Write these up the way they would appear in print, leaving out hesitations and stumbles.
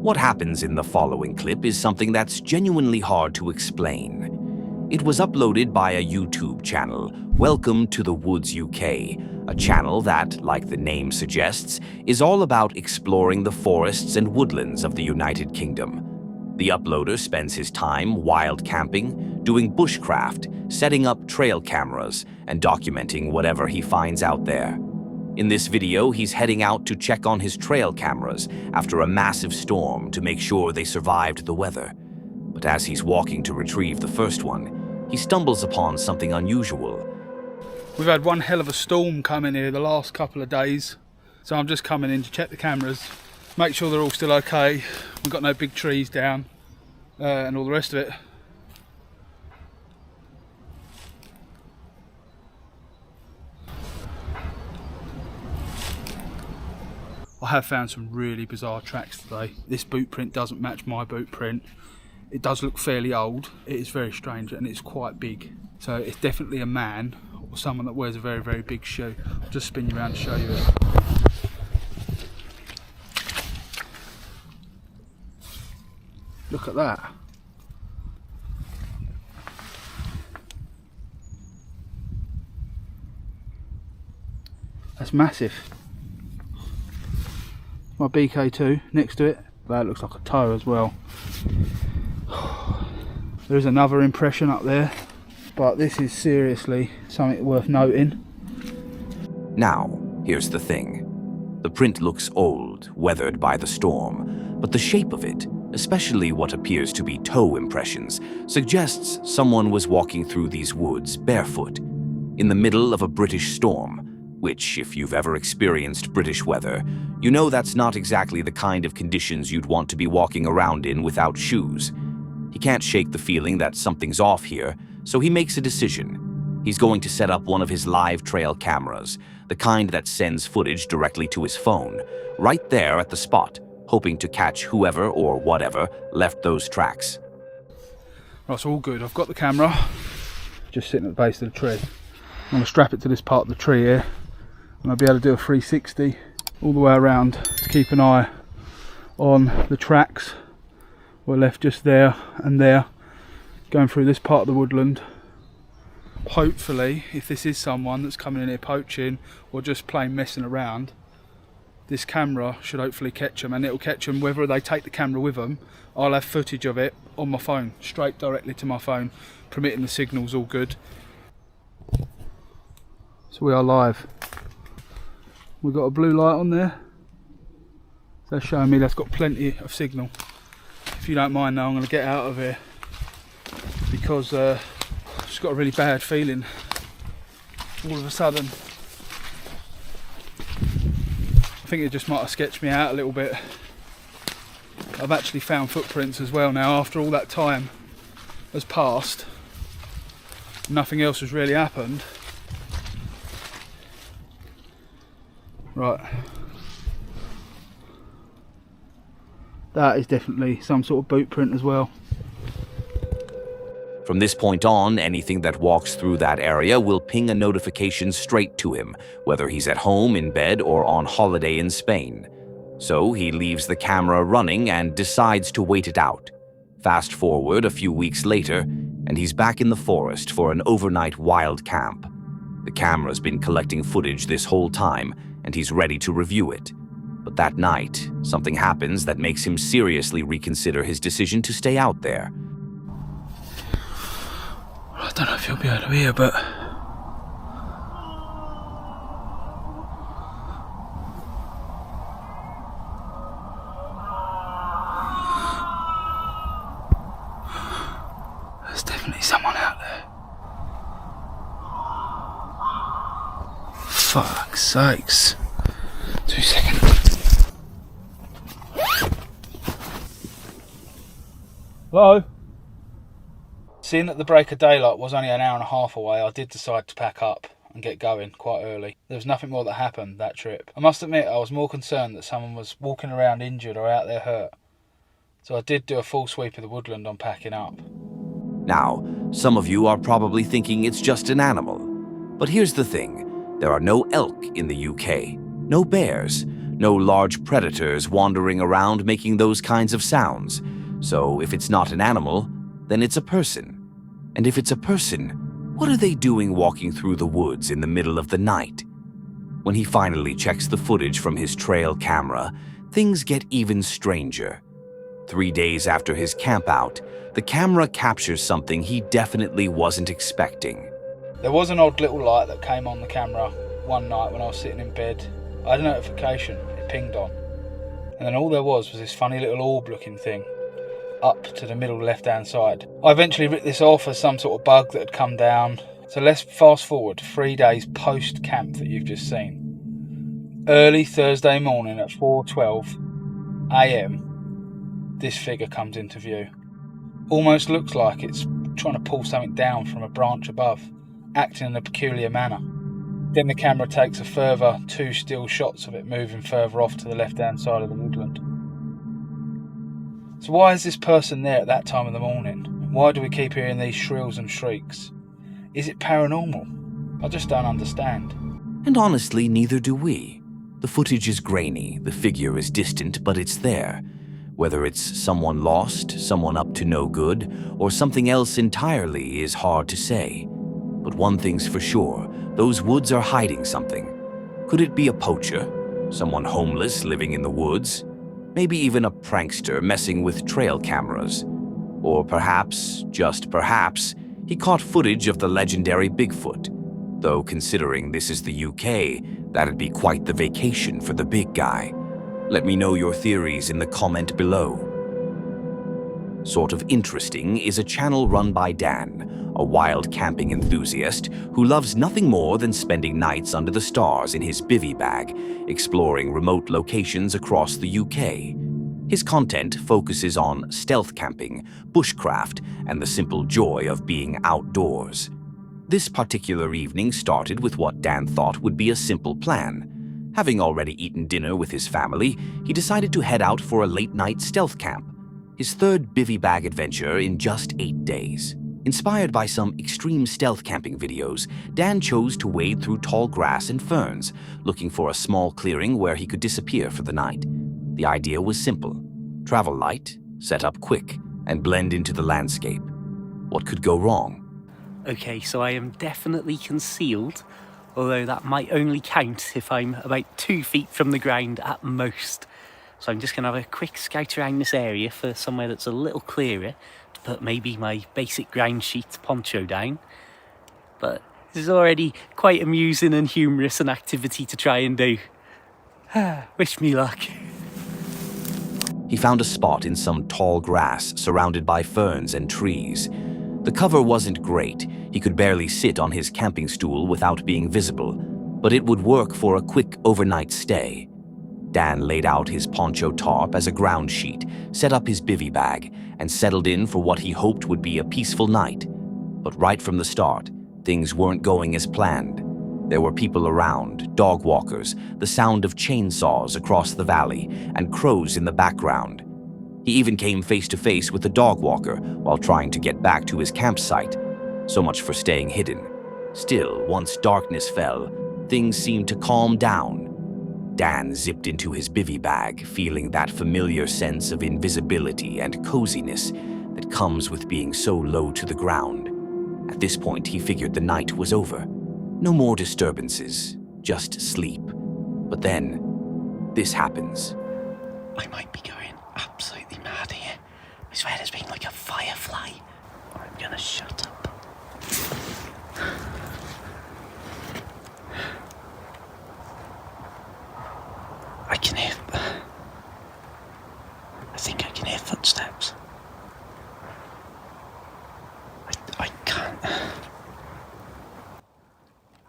What happens in the following clip is something that's genuinely hard to explain. It was uploaded by a YouTube channel, Welcome to the Woods UK, a channel that, like the name suggests, is all about exploring the forests and woodlands of the United Kingdom. The uploader spends his time wild camping, doing bushcraft, setting up trail cameras, and documenting whatever he finds out there. In this video, he's heading out to check on his trail cameras after a massive storm to make sure they survived the weather. But as he's walking to retrieve the first one, he stumbles upon something unusual. We've had one hell of a storm come in here the last couple of days, so I'm just coming in to check the cameras, make sure they're all still okay. We've got no big trees down and all the rest of it. I have found some really bizarre tracks today. This boot print doesn't match my boot print. It does look fairly old. It is very strange and it's quite big. So it's definitely a man or someone that wears a very, very big shoe. I'll just spin you around to show you it. Look at that. That's massive. My BK2 next to it. That looks like a toe as well. There's another impression up there, but this is seriously something worth noting. Now, here's the thing. The print looks old, weathered by the storm, but the shape of it, especially what appears to be toe impressions, suggests someone was walking through these woods barefoot, in the middle of a British storm, which, if you've ever experienced British weather, you know that's not exactly the kind of conditions you'd want to be walking around in without shoes. He can't shake the feeling that something's off here, so he makes a decision. He's going to set up one of his live trail cameras, the kind that sends footage directly to his phone, right there at the spot, hoping to catch whoever or whatever left those tracks. Right, so all good. I've got the camera, just sitting at the base of the tree. I'm going to strap it to this part of the tree here, and I'll be able to do a 360 all the way around to keep an eye on the tracks. We're left just there and there, going through this part of the woodland. Hopefully, if this is someone that's coming in here poaching or just plain messing around, this camera should hopefully catch them, and it'll catch them whether they take the camera with them. I'll have footage of it on my phone, straight directly to my phone, permitting the signal's all good. So we are live. We've got a blue light on there. That's showing me that's got plenty of signal. If you don't mind now, I'm going to get out of here because I've just got a really bad feeling all of a sudden. I think it just might have sketched me out a little bit. I've actually found footprints as well now after all that time has passed. Nothing else has really happened. Right. That is definitely some sort of boot print as well. From this point on, anything that walks through that area will ping a notification straight to him, whether he's at home in bed or on holiday in Spain. So he leaves the camera running and decides to wait it out. Fast forward a few weeks later, and he's back in the forest for an overnight wild camp. The camera's been collecting footage this whole time, and he's ready to review it. But that night, something happens that makes him seriously reconsider his decision to stay out there. I don't know if you'll be able to hear, but there's definitely someone out there. Fuck's sakes. 2 seconds. Hello? Seeing that the break of daylight was only an hour and a half away, I did decide to pack up and get going quite early. There was nothing more that happened that trip. I must admit I was more concerned that someone was walking around injured or out there hurt. So I did do a full sweep of the woodland on packing up. Now, some of you are probably thinking it's just an animal. But here's the thing. There are no elk in the UK, no bears, No large predators wandering around making those kinds of sounds. So if it's not an animal, then it's a person. And if it's a person, what are they doing walking through the woods in the middle of the night? When he finally checks the footage from his trail camera, things get even stranger. 3 days after his campout, the camera captures something he definitely wasn't expecting. There was an odd little light that came on the camera one night when I was sitting in bed. I had a notification, it pinged on. And then all there was this funny little orb looking thing up to the middle left hand side. I eventually writ this off as some sort of bug that had come down. So let's fast forward 3 days post camp that you've just seen. Early Thursday morning at 4:12 AM, this figure comes into view. Almost looks like it's trying to pull something down from a branch above, acting in a peculiar manner. Then the camera takes a further 2 still shots of it moving further off to the left hand side of the woodland. So why is this person there at that time of the morning? Why do we keep hearing these shrills and shrieks? Is it paranormal? I just don't understand. And honestly, neither do we. The footage is grainy, the figure is distant, but it's there. Whether it's someone lost, someone up to no good, or something else entirely is hard to say. But one thing's for sure, those woods are hiding something. Could it be a poacher? Someone homeless living in the woods? Maybe even a prankster messing with trail cameras? Or perhaps, just perhaps, he caught footage of the legendary Bigfoot. Though considering this is the UK, that'd be quite the vacation for the big guy. Let me know your theories in the comment below. Sort of Interesting is a channel run by Dan, a wild camping enthusiast who loves nothing more than spending nights under the stars in his bivvy bag, exploring remote locations across the UK. His content focuses on stealth camping, bushcraft, and the simple joy of being outdoors. This particular evening started with what Dan thought would be a simple plan. Having already eaten dinner with his family, he decided to head out for a late-night stealth camp, his third bivvy bag adventure in just 8 days. Inspired by some extreme stealth camping videos, Dan chose to wade through tall grass and ferns, looking for a small clearing where he could disappear for the night. The idea was simple: travel light, set up quick, and blend into the landscape. What could go wrong? Okay, so I am definitely concealed, although that might only count if I'm about 2 feet from the ground at most. So I'm just going to have a quick scout around this area for somewhere that's a little clearer to put maybe my basic ground sheet poncho down. But this is already quite amusing and humorous an activity to try and do. Wish me luck. He found a spot in some tall grass surrounded by ferns and trees. The cover wasn't great. He could barely sit on his camping stool without being visible, but it would work for a quick overnight stay. Dan laid out his poncho tarp as a ground sheet, set up his bivvy bag, and settled in for what he hoped would be a peaceful night. But right from the start, things weren't going as planned. There were people around, dog walkers, the sound of chainsaws across the valley, and crows in the background. He even came face to face with a dog walker while trying to get back to his campsite. So much for staying hidden. Still, once darkness fell, things seemed to calm down. Dan zipped into his bivvy bag, feeling that familiar sense of invisibility and coziness that comes with being so low to the ground. At this point, he figured the night was over. No more disturbances, just sleep. But then, this happens. I might be going absolutely mad here. I swear there's been like a firefly. I'm gonna shut up. I think I can hear footsteps. I can't.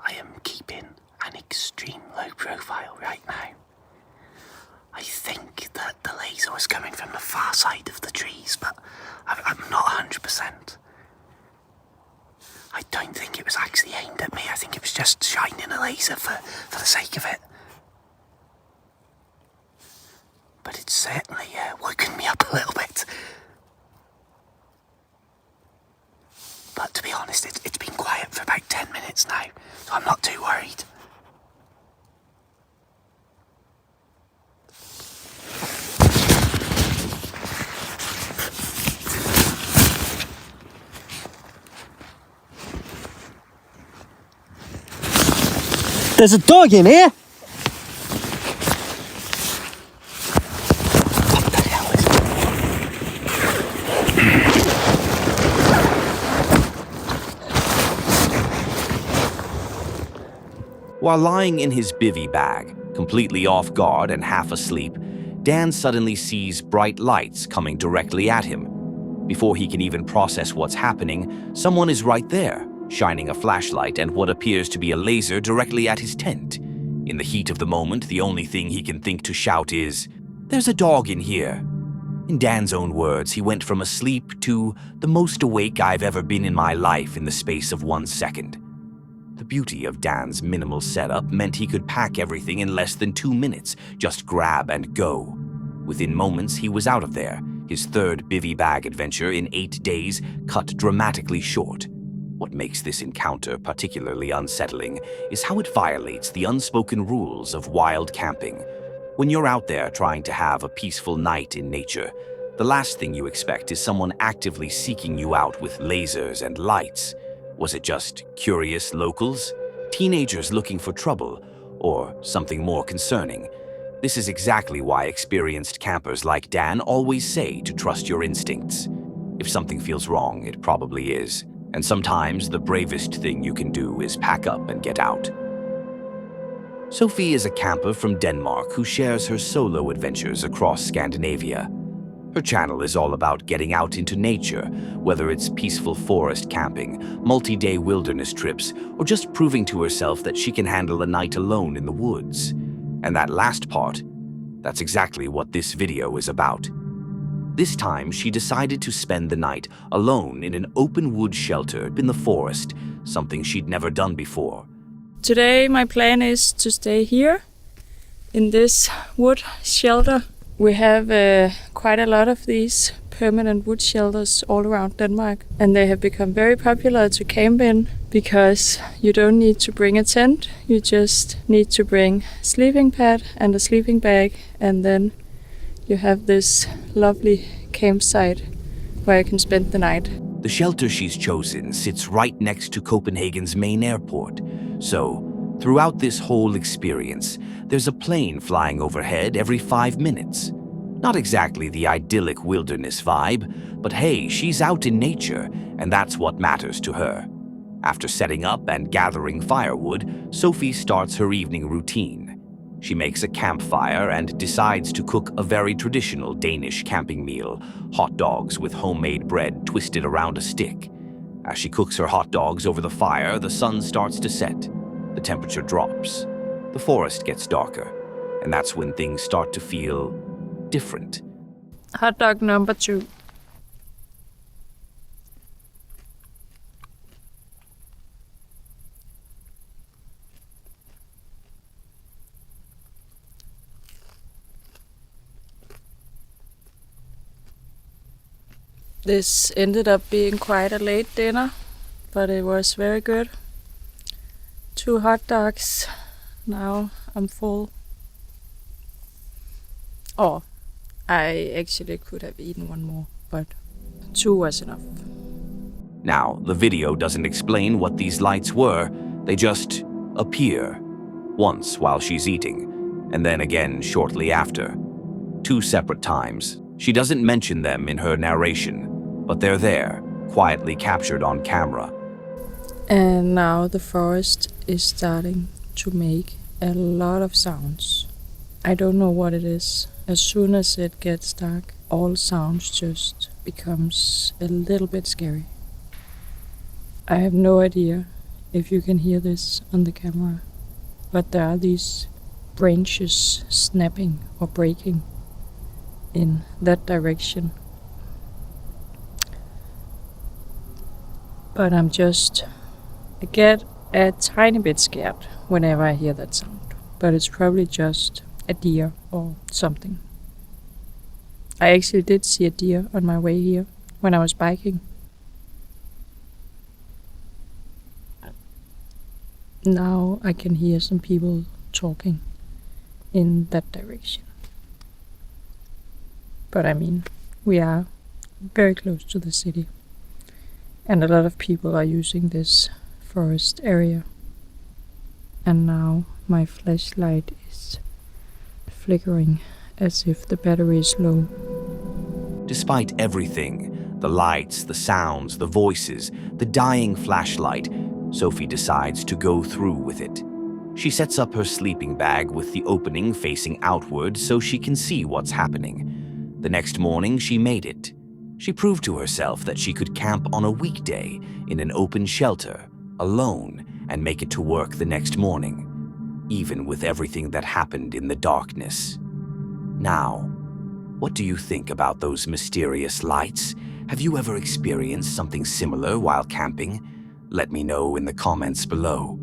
I am keeping an extreme low profile right now. I think that the laser was coming from the far side of the trees, but I'm not 100%. I don't think it was actually aimed at me. I think it was just shining a laser for the sake of it. But it's certainly woken me up a little bit. But to be honest, it's been quiet for about 10 minutes now, so I'm not too worried. There's a dog in here! While lying in his bivvy bag, completely off guard and half asleep, Dan suddenly sees bright lights coming directly at him. Before he can even process what's happening, someone is right there, shining a flashlight and what appears to be a laser directly at his tent. In the heat of the moment, the only thing he can think to shout is, "There's a dog in here." In Dan's own words, he went from asleep to the most awake I've ever been in my life in the space of 1 second. The beauty of Dan's minimal setup meant he could pack everything in less than 2 minutes, just grab and go. Within moments, he was out of there, his third bivvy bag adventure in 8 days cut dramatically short. What makes this encounter particularly unsettling is how it violates the unspoken rules of wild camping. When you're out there trying to have a peaceful night in nature, the last thing you expect is someone actively seeking you out with lasers and lights. Was it just curious locals? Teenagers looking for trouble? Or something more concerning? This is exactly why experienced campers like Dan always say to trust your instincts. If something feels wrong, it probably is. And sometimes the bravest thing you can do is pack up and get out. Sophie is a camper from Denmark who shares her solo adventures across Scandinavia. Her channel is all about getting out into nature, whether it's peaceful forest camping, multi-day wilderness trips, or just proving to herself that she can handle a night alone in the woods. And that last part, that's exactly what this video is about. This time, she decided to spend the night alone in an open wood shelter in the forest, something she'd never done before. Today my plan is to stay here in this wood shelter. We have quite a lot of these permanent wood shelters all around Denmark, and they have become very popular to camp in because you don't need to bring a tent, you just need to bring a sleeping pad and a sleeping bag, and then you have this lovely campsite where you can spend the night. The shelter she's chosen sits right next to Copenhagen's main airport, so throughout this whole experience, there's a plane flying overhead every 5 minutes. Not exactly the idyllic wilderness vibe, but hey, she's out in nature, and that's what matters to her. After setting up and gathering firewood, Sophie starts her evening routine. She makes a campfire and decides to cook a very traditional Danish camping meal, hot dogs with homemade bread twisted around a stick. As she cooks her hot dogs over the fire, the sun starts to set. The temperature drops. The forest gets darker, and that's when things start to feel different. Hot dog number 2. This ended up being quite a late dinner, but it was very good. 2 hot dogs. Now I'm full. Oh, I actually could have eaten one more, but 2 was enough. Now, the video doesn't explain what these lights were. They just appear. Once while she's eating, and then again shortly after. 2 separate times. She doesn't mention them in her narration, but they're there, quietly captured on camera. And now the forest is starting to make a lot of sounds. I don't know what it is. As soon as it gets dark, all sounds just becomes a little bit scary. I have no idea if you can hear this on the camera, but there are these branches snapping or breaking in that direction. But I get a tiny bit scared whenever I hear that sound. But it's probably just a deer or something. I actually did see a deer on my way here when I was biking. Now I can hear some people talking in that direction. But I mean, we are very close to the city, and a lot of people are using this forest area. And now My flashlight is flickering as if the battery is low. Despite everything, the lights, the sounds, the voices, the dying flashlight, Sophie decides to go through with it. She sets up her sleeping bag with the opening facing outward so she can see what's happening. The next morning, she made it. She proved to herself that she could camp on a weekday in an open shelter, alone, and make it to work the next morning, even with everything that happened in the darkness. Now, what do you think about those mysterious lights? Have you ever experienced something similar while camping? Let me know in the comments below.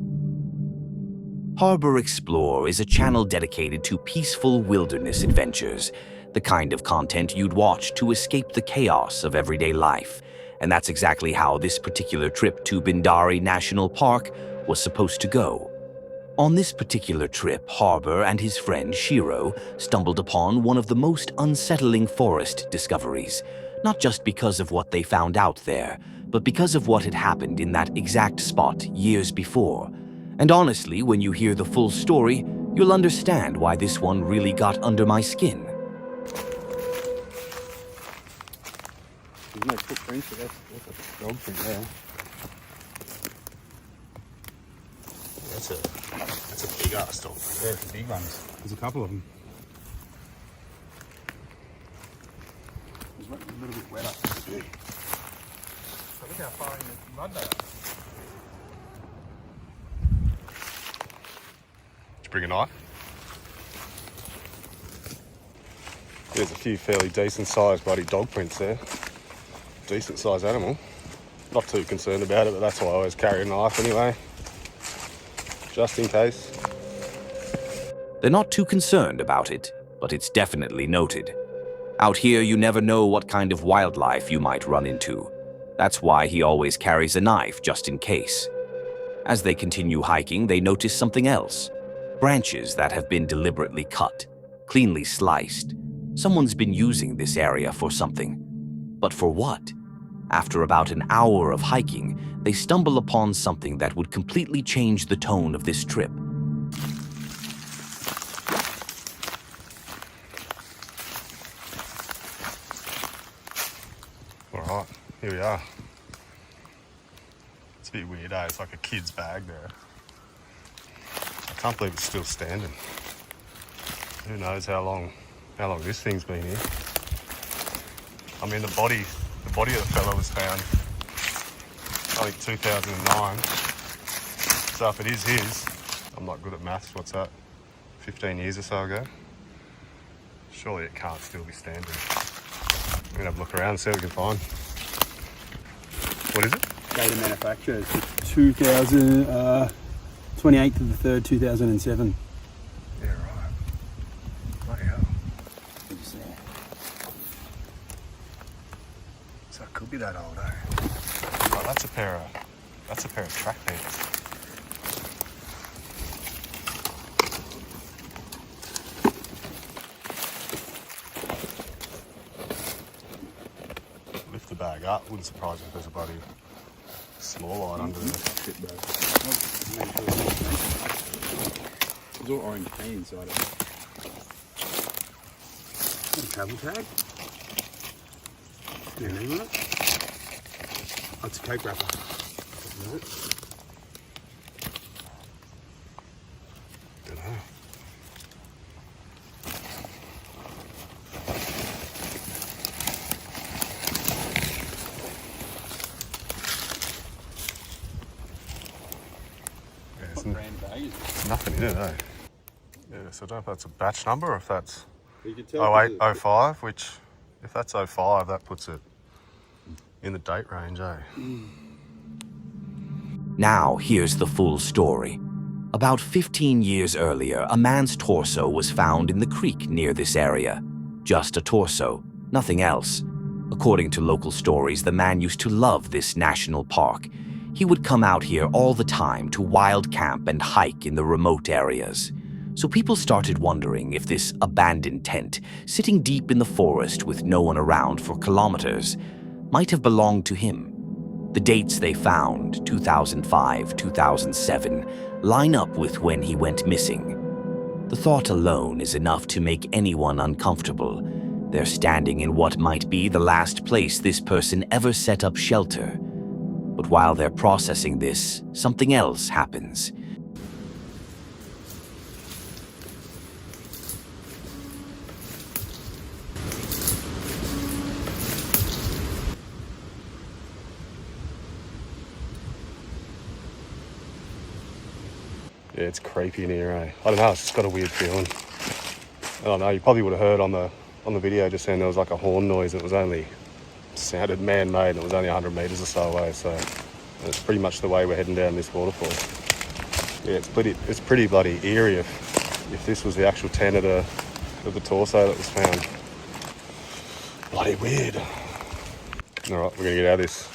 Harbor Explore is a channel dedicated to peaceful wilderness adventures, the kind of content you'd watch to escape the chaos of everyday life. And that's exactly how this particular trip to Bindari National Park was supposed to go. On this particular trip, Harbor and his friend Shiro stumbled upon one of the most unsettling forest discoveries, not just because of what they found out there, but because of what had happened in that exact spot years before. And honestly, when you hear the full story, you'll understand why this one really got under my skin. There's no footprints, so that's a dog print there. That's a big ass dog. Yeah, it's the big ones. There's a couple of them. It's a little bit wet up. So look how far in the mud they are. Did you bring a knife? There's a few fairly decent sized bloody dog prints there. Decent sized animal. Not too concerned about it, but that's why I always carry a knife anyway. Just in case. They're not too concerned about it, but it's definitely noted. Out here, you never know what kind of wildlife you might run into. That's why he always carries a knife just in case. As they continue hiking, they notice something else. Branches that have been deliberately cut, cleanly sliced. Someone's been using this area for something. But for what? After about an hour of hiking, they stumble upon something that would completely change the tone of this trip. Alright, here we are. It's a bit weird, eh? It's like a kid's bag there. I can't believe it's still standing. Who knows how long this thing's been here. I mean, the body of the fella was found, I think, 2009. So if it is his, I'm not good at maths, what's that? 15 years or so ago? Surely it can't still be standing. We're gonna have a look around and see what we can find. What is it? Date of manufacture is 2000, 28th of the 3rd, 2007. Yeah, right. Bloody hell. So it could be that old, eh? Oh, that's a pair of track pants. Lift the bag up. Wouldn't surprise me if there's a bloody small light under there. Shit, bro. There's all orange paint inside it. A travel tag? Yeah, name on it? Oh, it's a coke wrapper. Is it? Dunno. Yeah, What brand bag is it? there's nothing in it, eh? Yeah, so I don't know if that's a batch number or if that's You can tell 08, 05, which, if that's 05, that puts it in the date range, eh? Now, here's the full story. About 15 years earlier, a man's torso was found in the creek near this area. Just a torso, nothing else. According to local stories, the man used to love this national park. He would come out here all the time to wild camp and hike in the remote areas. So people started wondering if this abandoned tent, sitting deep in the forest with no one around for kilometers, might have belonged to him. The dates they found, 2005, 2007, line up with when he went missing. The thought alone is enough to make anyone uncomfortable. They're standing in what might be the last place this person ever set up shelter. But while they're processing this, something else happens. Yeah, it's creepy in here, eh? I don't know, it's just got a weird feeling. I don't know, you probably would have heard on the video just then there was like a horn noise. It was only sounded man-made and it was only 100 metres or so away, so it's pretty much the way we're heading down this waterfall. Yeah, it's pretty bloody eerie if this was the actual tent of the torso that was found. Bloody weird. Alright, we're gonna get out of this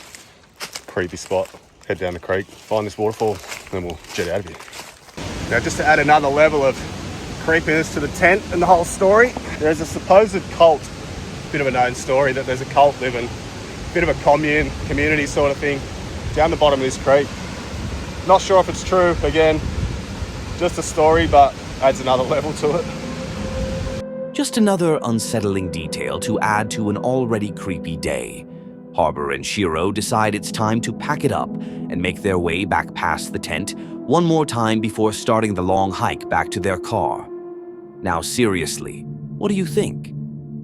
creepy spot, head down the creek, find this waterfall, and then we'll jet out of here. Now, just to add another level of creepiness to the tent and the whole story, there's a supposed cult, bit of a known story that there's a cult living, bit of a community sort of thing, down the bottom of this creek. Not sure if it's true, again, just a story, but adds another level to it. Just another unsettling detail to add to an already creepy day. Harbour and Shiro decide it's time to pack it up and make their way back past the tent one more time before starting the long hike back to their car. Now seriously, what do you think?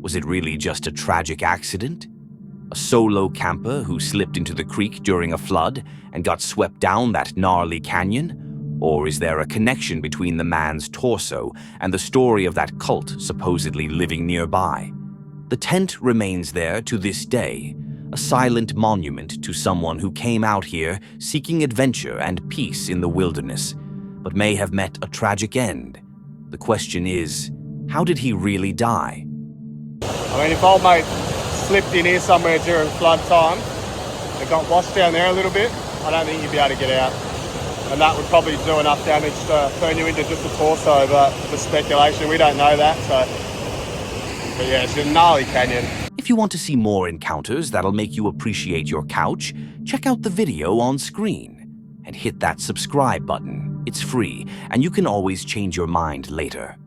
Was it really just a tragic accident? A solo camper who slipped into the creek during a flood and got swept down that gnarly canyon? Or is there a connection between the man's torso and the story of that cult supposedly living nearby? The tent remains there to this day, a silent monument to someone who came out here seeking adventure and peace in the wilderness, but may have met a tragic end. The question is, how did he really die? I mean, if old mate slipped in here somewhere during flood time and got washed down there a little bit, I don't think you'd be able to get out. And that would probably do enough damage to turn you into just a torso, but for speculation, we don't know that, so. But yeah, it's a gnarly canyon. If you want to see more encounters that'll make you appreciate your couch, check out the video on screen and hit that subscribe button. It's free, and you can always change your mind later.